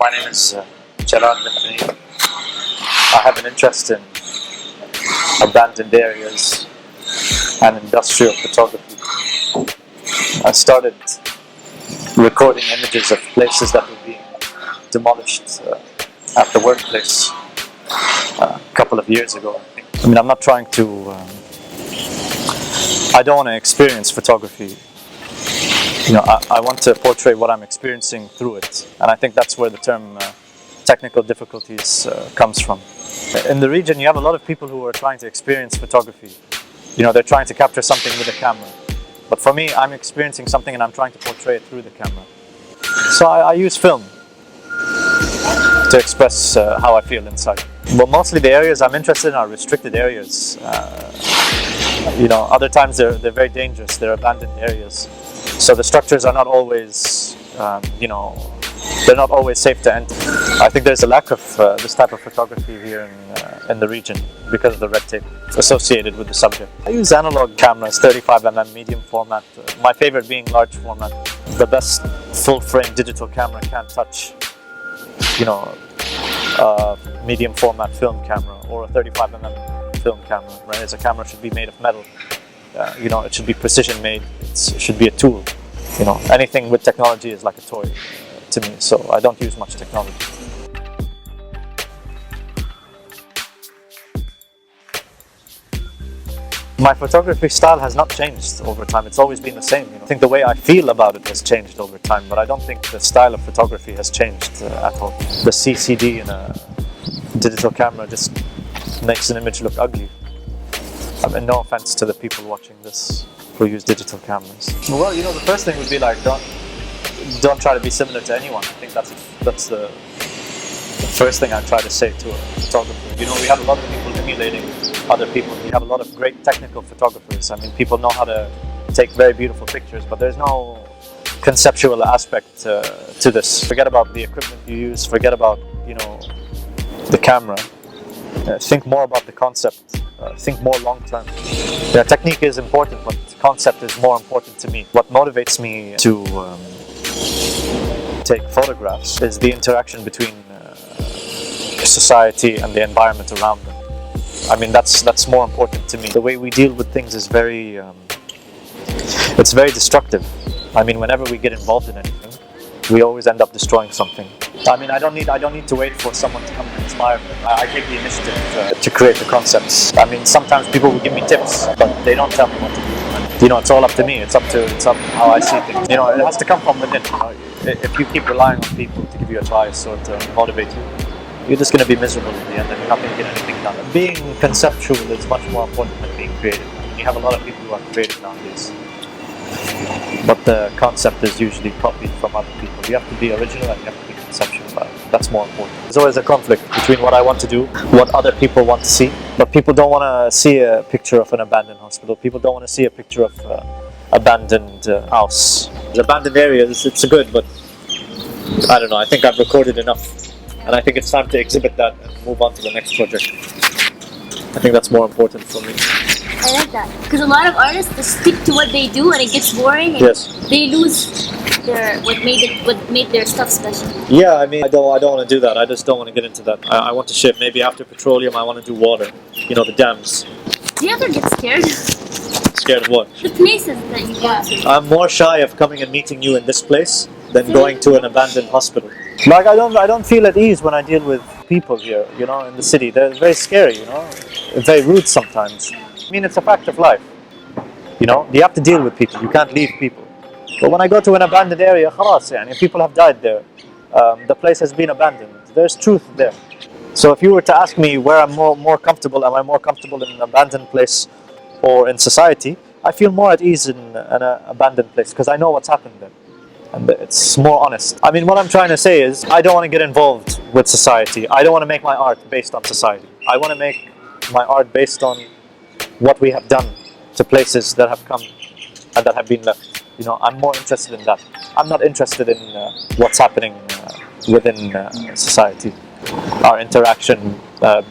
My name is Jalal BinThaneya. I have an interest in abandoned areas and industrial photography. I started recording images of places that were being demolished at the workplace a couple of years ago, I think. I mean, I'm not trying to... I don't want to experience photography. You know, I want to portray what I'm experiencing through it, and I think that's where the term technical difficulties comes from. In the region, you have a lot of people who are trying to experience photography. You know, they're trying to capture something with a camera. But for me, I'm experiencing something and I'm trying to portray it through the camera. So I use film to express how I feel inside. But mostly the areas I'm interested in are restricted areas. You know, other times they're very dangerous, they're abandoned areas. So the structures are not always, you know, they're not always safe to enter. I think there's a lack of this type of photography here in the region because of the red tape associated with the subject. I use analog cameras, 35mm medium format, my favorite being large format. The best full-frame digital camera can't touch, you know, a medium format film camera or a 35mm film camera, right? As a camera should be made of metal. You know, it should be precision made, it should be a tool. You know, anything with technology is like a toy to me, so I don't use much technology. My photography style has not changed over time, it's always been the same. You know? I think the way I feel about it has changed over time, but I don't think the style of photography has changed at all. The CCD in a digital camera just makes an image look ugly. I mean, no offense to the people watching this who use digital cameras. Well, you know, the first thing would be like, don't try to be similar to anyone. I think that's the first thing I try to say to a photographer. You know, we have a lot of people emulating other people. We have a lot of great technical photographers. I mean, people know how to take very beautiful pictures, but there's no conceptual aspect to this. Forget about the equipment you use, forget about, you know, the camera. Think more about the concept. Think more long-term. Yeah, technique is important, but concept is more important to me. What motivates me to take photographs is the interaction between society and the environment around them. I mean, that's more important to me. The way we deal with things is it's very destructive. I mean, whenever we get involved in anything, we always end up destroying something. I mean, I don't need to wait for someone to come and inspire me. I take the initiative to create the concepts. I mean, sometimes people will give me tips, but they don't tell me what to do. You know, it's all up to me. It's up how I see things. You know, it has to come from within. You know, if you keep relying on people to give you advice or to motivate you, you're just going to be miserable in the end, and you're not going to get anything done. Being conceptual is much more important than being creative. I mean, you have a lot of people who are creative nowadays, but the concept is usually copied from other people. You have to be original and you have to be conceptual about it. That's more important. There's always a conflict between what I want to do, what other people want to see. But people don't want to see a picture of an abandoned hospital. People don't want to see a picture of an abandoned house. The abandoned areas, it's good, but I don't know, I think I've recorded enough. And I think it's time to exhibit that and move on to the next project. I think that's more important for me. I like that, because a lot of artists just stick to what they do and it gets boring and yes. They lose what made their stuff special. Yeah, I mean, I don't want to do that. I just don't want to get into that. I want to ship. Maybe after petroleum, I want to do water. You know, the dams. Do you ever get scared? Scared of what? The places that you go to. I'm more shy of coming and meeting you in this place than going to an abandoned hospital. Like, I don't feel at ease when I deal with people here, you know, in the city. They're very scary, you know, very rude sometimes. I mean, it's a fact of life. You know, you have to deal with people. You can't leave people. But when I go to an abandoned area, khalas, yani, people have died there. The place has been abandoned. There's truth there. So if you were to ask me where I'm more comfortable, am I more comfortable in an abandoned place or in society? I feel more at ease in an abandoned place because I know what's happened there. And it's more honest. I mean, what I'm trying to say is, I don't want to get involved with society. I don't want to make my art based on society. I want to make my art based on what we have done to places that have come and that have been left. You know, I'm more interested in that. I'm not interested in what's happening within society. Our interaction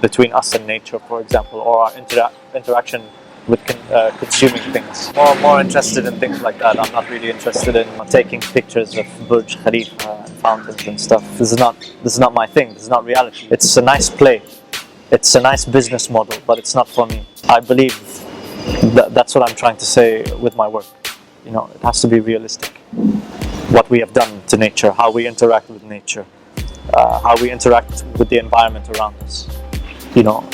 between us and nature, for example, or our interaction with consuming things. More interested in things like that. I'm not really interested in taking pictures of Burj Khalifa and fountains and stuff. This is not my thing. This is not reality. It's a nice play. It's a nice business model, but it's not for me. I believe that's what I'm trying to say with my work. You know, it has to be realistic. What we have done to nature, how we interact with nature, how we interact with the environment around us. You know,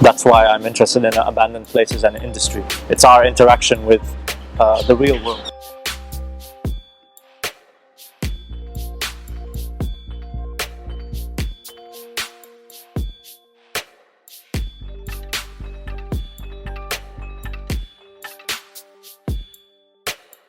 that's why I'm interested in abandoned places and industry. It's our interaction with the real world.